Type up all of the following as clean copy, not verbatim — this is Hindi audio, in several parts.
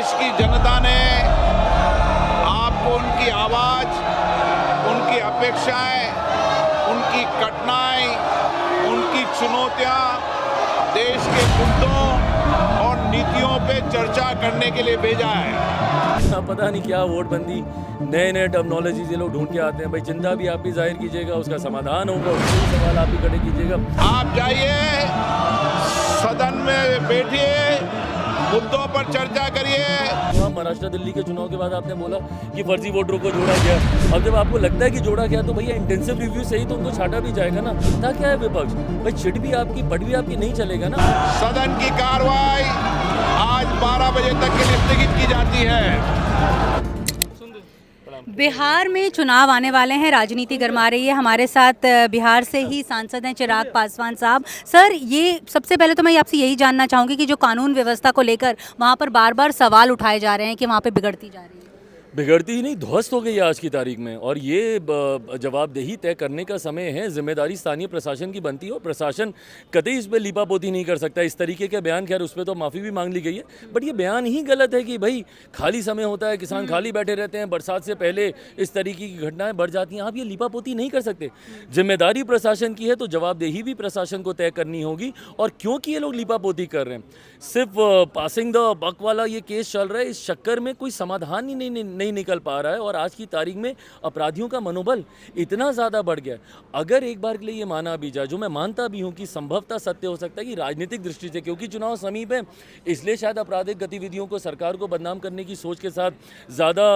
देश की जनता ने आपको उनकी आवाज, उनकी अपेक्षाएं, उनकी कठिनाई, उनकी चुनौतियां, देश के मुद्दों और नीतियों पे चर्चा करने के लिए भेजा है। पता नहीं क्या वोटबंदी, नए नए टर्मिनोलॉजी ये लोग ढूंढ के आते हैं। भाई चिंता भी आप भी जाहिर कीजिएगा, उसका समाधान होगा, उसके भी सवाल आप भी खड़े कीजिएगा। आप जाइए, सदन में बैठिए, मुद्दों पर चर्चा करिए। वहाँ महाराष्ट्र दिल्ली के चुनाव के बाद आपने बोला कि फर्जी वोटरों को जोड़ा गया। अब जब आपको लगता है कि जोड़ा गया तो भैया इंटेंसिव रिव्यू से ही तो उनको छाटा भी जाएगा ना। था क्या है विपक्ष, भाई छिट भी आपकी पट भी आपकी नहीं चलेगा ना। सदन की कार्रवाई आज 12 बजे तक के लिए स्थगित की जाती है। बिहार में चुनाव आने वाले हैं, राजनीति गरमा रही है। हमारे साथ बिहार से ही सांसद हैं चिराग पासवान साहब। सर, ये सबसे पहले तो मैं आपसे यही जानना चाहूँगी कि जो कानून व्यवस्था को लेकर वहाँ पर बार बार सवाल उठाए जा रहे हैं कि वहाँ पे बिगड़ती जा रही है। बिगड़ती ही नहीं, ध्वस्त हो गई है आज की तारीख में। और ये जवाबदेही तय करने का समय है, जिम्मेदारी स्थानीय प्रशासन की बनती है और प्रशासन कतई इस पर लीपापोती नहीं कर सकता। इस तरीके के बयान, खैर उस पर तो माफ़ी भी मांग ली गई है, बट ये बयान ही गलत है कि भाई खाली समय होता है, किसान खाली बैठे रहते हैं, बरसात से पहले इस तरीके की घटनाएं बढ़ जाती हैं। आप ये लीपापोती नहीं कर सकते। जिम्मेदारी प्रशासन की है तो जवाबदेही भी प्रशासन को तय करनी होगी। और क्योंकि ये लोग लीपापोती कर रहे हैं, सिर्फ पासिंग द बक वाला ये केस चल रहा है, इस चक्कर में कोई समाधान ही नहीं निकल पा रहा है। और आज की तारीख में अपराधियों का मनोबल इतना ज़्यादा बढ़ गया है। अगर एक बार के लिए ये माना भी जाए, जो मैं मानता भी हूँ कि संभवतः सत्य हो सकता है कि राजनीतिक दृष्टि से, क्योंकि चुनाव समीप है, इसलिए शायद आपराधिक गतिविधियों को सरकार को बदनाम करने की सोच के साथ ज़्यादा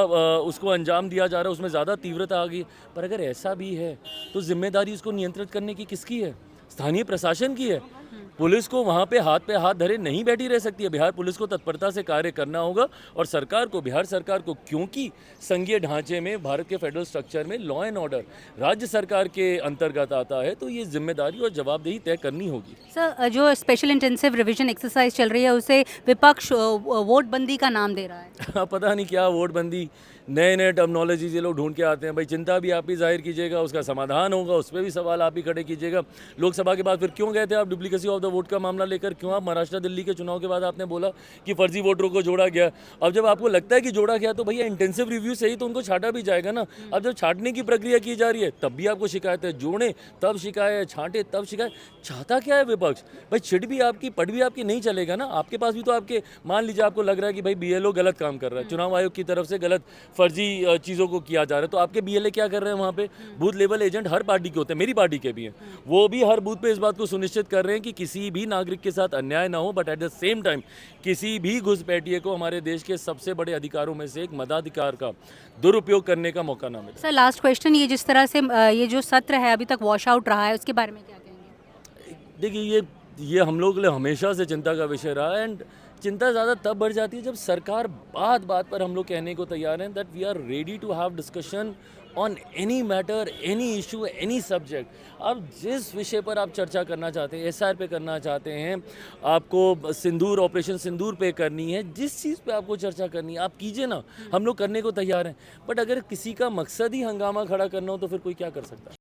उसको अंजाम दिया जा रहा है, उसमें ज़्यादा तीव्रता आ गई। पर अगर ऐसा भी है तो जिम्मेदारी उसको नियंत्रित करने की किसकी है? स्थानीय प्रशासन की है। पुलिस को वहाँ पे हाथ धरे नहीं बैठी रह सकती है। बिहार पुलिस को तत्परता से कार्य करना होगा और सरकार को, बिहार सरकार को, क्योंकि संघीय ढांचे में, भारत के फेडरल स्ट्रक्चर में लॉ एंड ऑर्डर राज्य सरकार के अंतर्गत आता है, तो ये जिम्मेदारी और जवाबदेही तय करनी होगी। सर, जो स्पेशल इंटेंसिव रिवीजन एक्सरसाइज चल रही है उसे विपक्ष वोटबंदी का नाम दे रहा है। पता नहीं क्या वोटबंदी, नए नए टर्मिनोलॉजी ये लोग ढूंढ के आते हैं। भाई चिंता भी आप भी जाहिर कीजिएगा, उसका समाधान होगा, उस पर भी सवाल आप ही खड़े कीजिएगा। लोकसभा के बाद फिर क्यों गए थे आप डुप्लीकेसी ऑफ द वोट का मामला लेकर? क्यों आप महाराष्ट्र दिल्ली के चुनाव के बाद आपने बोला कि फर्जी वोटरों को जोड़ा गया? अब जब आपको लगता है कि जोड़ा गया तो भैया इंटेंसिव रिव्यू से ही तो उनको छाटा भी जाएगा ना। अब जब छाटने की प्रक्रिया की जा रही है तब भी आपको शिकायत है, जोड़े तब शिकायत, छांटे तब शिकायत। चाहता क्या है विपक्ष? भाई छिट भी आपकी पट भी आपकी नहीं चलेगा ना। आपके पास भी तो आपके, मान लीजिए आपको लग रहा है कि भाई BLO गलत काम कर रहा है, चुनाव आयोग की तरफ से गलत फर्जी चीज़ों को किया जा रहा है, तो आपके BLA क्या कर रहे हैं वहाँ पे? बूथ लेवल एजेंट हर पार्टी के होते हैं, मेरी पार्टी के भी हैं, वो भी हर बूथ पे इस बात को सुनिश्चित कर रहे हैं कि किसी भी नागरिक के साथ अन्याय ना हो, but at the same time किसी भी घुसपैठिए को हमारे देश के सबसे बड़े अधिकारों में से एक मताधिकार का दुरुपयोग करने का मौका ना मिले। सर, लास्ट क्वेश्चन, ये जिस तरह से ये जो सत्र है अभी तक वॉश आउट रहा है, उसके बारे में क्या कहेंगे? देखिए, ये हम लोग के लिए हमेशा से चिंता का विषय रहा है। एंड चिंता ज़्यादा तब बढ़ जाती है जब सरकार बात बात पर हम लोग कहने को तैयार हैं that we are ready to have discussion on any matter, any issue, any subject. आप जिस विषय पर आप चर्चा करना चाहते हैं, SR पे करना चाहते हैं, आपको सिंदूर, ऑपरेशन सिंदूर पे करनी है, जिस चीज़ पे आपको चर्चा करनी है आप कीजिए ना, हम लोग करने को तैयार हैं। बट अगर किसी का मकसद ही हंगामा खड़ा करना हो तो फिर कोई क्या कर सकता है?